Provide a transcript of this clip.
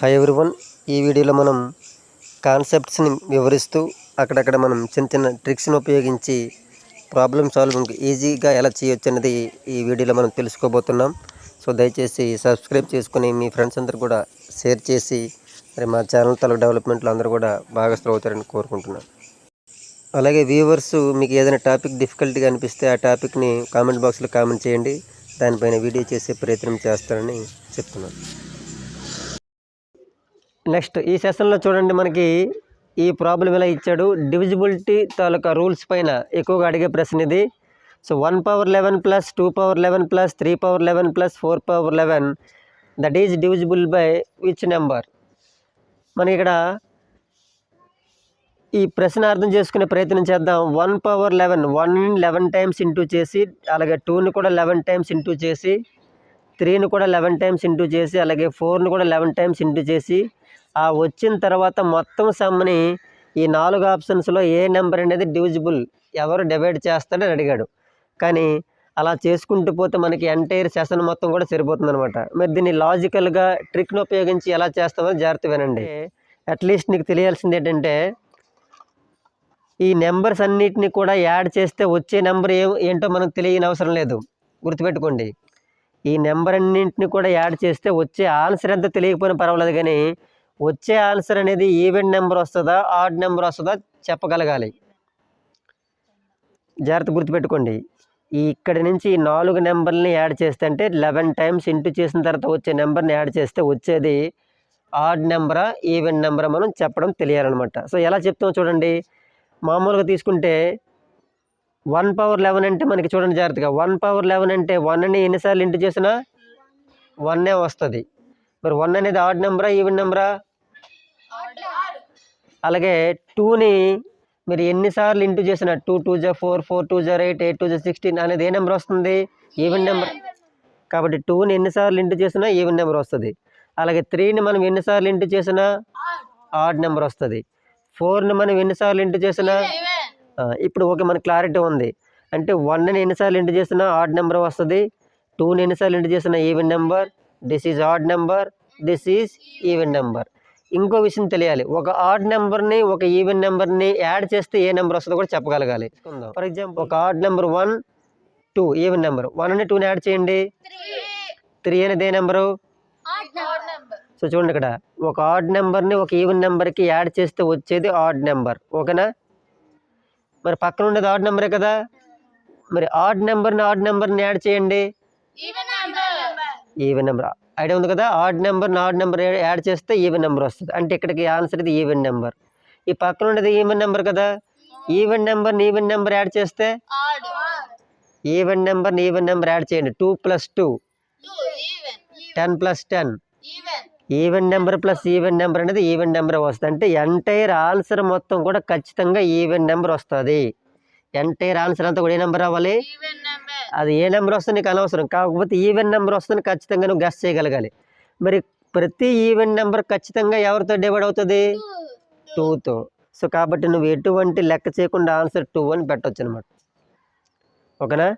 Hi everyone, ఈ వీడియోలో మనం కాన్సెప్ట్స్ని వివరిస్తూ అక్కడక్కడ మనం చిన్న చిన్న ట్రిక్స్ని ఉపయోగించి ప్రాబ్లమ్ సాల్వింగ్ ఈజీగా ఎలా చేయొచ్చు అన్నది ఈ వీడియోలో మనం తెలుసుకోబోతున్నాం. సో దయచేసి సబ్స్క్రైబ్ చేసుకుని మీ ఫ్రెండ్స్ అందరూ కూడా షేర్ చేసి మరి మా ఛానల్ తాలూకు డెవలప్మెంట్లో అందరూ కూడా భాగస్థులు అవుతారని కోరుకుంటున్నాను. అలాగే వ్యూవర్స్ మీకు ఏదైనా టాపిక్ డిఫికల్ట్గా అనిపిస్తే ఆ టాపిక్ని కామెంట్ బాక్స్లో కామెంట్ చేయండి, దానిపైన వీడియో చేసే ప్రయత్నం చేస్తారని చెప్తున్నాను. నెక్స్ట్ ఈ సెషన్లో చూడండి, మనకి ఈ ప్రాబ్లం ఎలా ఇచ్చాడు. డివిజిబిలిటీ తాలూకా రూల్స్ పైన ఎక్కువగా అడిగే ప్రశ్న ఇది. So 1/11 plus 2/11 plus 3/11 plus 4/11 that is divisible by which number. మనకి ఇక్కడ ఈ ప్రశ్న అర్థం చేసుకునే ప్రయత్నం చేద్దాం. 1/11 1ని 11 టైమ్స్ ఇంటూ చేసి, అలాగే 2ని కూడా 11 టైమ్స్ ఇంటూ చేసి, 3ని కూడా 11 టైమ్స్ ఇంటూ చేసి, అలాగే 4ని కూడా 11 టైమ్స్ ఇంటూ చేసి, ఆ వచ్చిన తర్వాత మొత్తం సమ్ని ఈ 4 ఆప్షన్స్లో ఏ నెంబర్ అనేది డివిజిబుల్ ఎవరు డివైడ్ చేస్తాడని అడిగాడు. కానీ అలా చేసుకుంటూ పోతే మనకి ఎంటైర్ సెషన్ మొత్తం కూడా సరిపోతుంది అనమాట. మరి దీన్ని లాజికల్గా ట్రిక్ను ఉపయోగించి ఎలా చేస్తామో జాగ్రత్త వినండి. అట్లీస్ట్ నీకు తెలియాల్సింది ఏంటంటే, ఈ నెంబర్స్ అన్నిటిని కూడా యాడ్ చేస్తే వచ్చే నెంబర్ ఏంటో మనకు తెలియని అవసరం లేదు. గుర్తుపెట్టుకోండి, ఈ నెంబర్ అన్నింటిని కూడా యాడ్ చేస్తే వచ్చే ఆన్సర్ ఎంత తెలియకపోయినా పర్వాలేదు, కానీ వచ్చే ఆన్సర్ అనేది ఈవెన్ నెంబర్ వస్తుందా ఆడ్ నెంబర్ వస్తుందా చెప్పగలగాలి. జాగ్రత్త గుర్తుపెట్టుకోండి. ఇక్కడి నుంచి ఈ 4 నెంబర్ని యాడ్ చేస్తే, అంటే 11 టైమ్స్ ఇంటూ చేసిన తర్వాత వచ్చే నెంబర్ని యాడ్ చేస్తే వచ్చేది ఆడ్ నెంబరా ఈవెన్ నెంబరా మనం చెప్పడం తెలియాలన్నమాట. సో ఎలా చెప్తామో చూడండి. మామూలుగా తీసుకుంటే 1/11 అంటే మనకి చూడండి జాగ్రత్తగా, 1/11 అంటే 1ని ఎన్నిసార్లు ఇంటూ చేసినా 1 వస్తుంది. మరి 1 అనేది ఆడ్ నెంబరా ఈవెన్ నెంబరా? అలాగే 2ని మీరు ఎన్నిసార్లు ఇంటూ చేసినా 2 2 జా 4 4 2 జా 8 8 2 జా 16 అనేది ఏ నెంబర్ వస్తుంది? Even number. కాబట్టి 2ని ఎన్నిసార్లు ఇంటూ చేసినా ఈవెన్ నెంబర్ వస్తుంది. అలాగే 3ని మనం ఎన్నిసార్లు ఇంటూ చేసినా ఆడ్ నెంబర్ వస్తుంది. 4ని మనం ఎన్నిసార్లు ఇంటూ చేసినా ఇప్పుడు ఓకే, మనకి క్లారిటీ ఉంది. అంటే 1ని ఎన్నిసార్లు ఇంటూ చేసినా ఆడ్ నెంబర్ వస్తుంది, 2ని ఎన్నిసార్లు ఇంటూ చేసినా even number, this is odd number, this is even number. ఇంకో విషయం తెలియాలి, ఒక ఆడ్ నెంబర్ని ఒక ఈవెన్ నెంబర్ని యాడ్ చేస్తే ఏ నెంబర్ వస్తుందో కూడా చెప్పగలగాలి. ఫర్ ఎగ్జాంపుల్, ఒక ఆడ్ నెంబర్ 1 2 ఈవెన్ నెంబర్, 1ని 2ని యాడ్ చేయండి, 3 అనేది ఏ నెంబరు? సో చూడండి, ఇక్కడ ఒక ఆడ్ నెంబర్ని ఒక ఈవెన్ నెంబర్కి యాడ్ చేస్తే వచ్చేది ఆడ్ నెంబర్. ఓకేనా? మరి పక్కన ఉండేది ఆడ్ నెంబరే కదా. మరి ఆడ్ నెంబర్ని యాడ్ చేయండి, ఈవెన్ నెంబర్. ఐడియా ఉంది కదా. ఆడ్ నెంబర్ యాడ్ చేస్తే ఈవెన్ నెంబర్ వస్తుంది. అంటే ఇక్కడికి ఆన్సర్ ఇది ఈవెన్ నెంబర్. ఈ పక్కన ఉండేది ఈవెన్ నెంబర్ కదా. ఈవెన్ నెంబర్ యాడ్ చేస్తే ఈవెన్ నెంబర్ యాడ్ చేయండి. 2 + 2 10 + 10 even number plus even number అనేది ఈవెన్ నెంబర్ వస్తుంది. అంటే ఎంటైర్ ఆన్సర్ మొత్తం కూడా ఖచ్చితంగా ఈవెన్ నెంబర్ వస్తుంది. ఎంటైర్ ఆన్సర్ అంతా కూడా ఏ నెంబర్ రావాలి? అది ఏ నెంబర్ వస్తుంది నీకు అనవసరం, కాకపోతే ఈవెన్ నెంబర్ వస్తుంది ఖచ్చితంగా నువ్వు గెస్ చేయగలగాలి. మరి ప్రతి ఈవెన్ నెంబర్ ఖచ్చితంగా ఎవరితో డివైడ్ అవుతుంది? 2తో. సో కాబట్టి నువ్వు ఎటువంటి లెక్క చేయకుండా ఆన్సర్ 2 అని పెట్టవచ్చు అనమాట. ఓకేనా?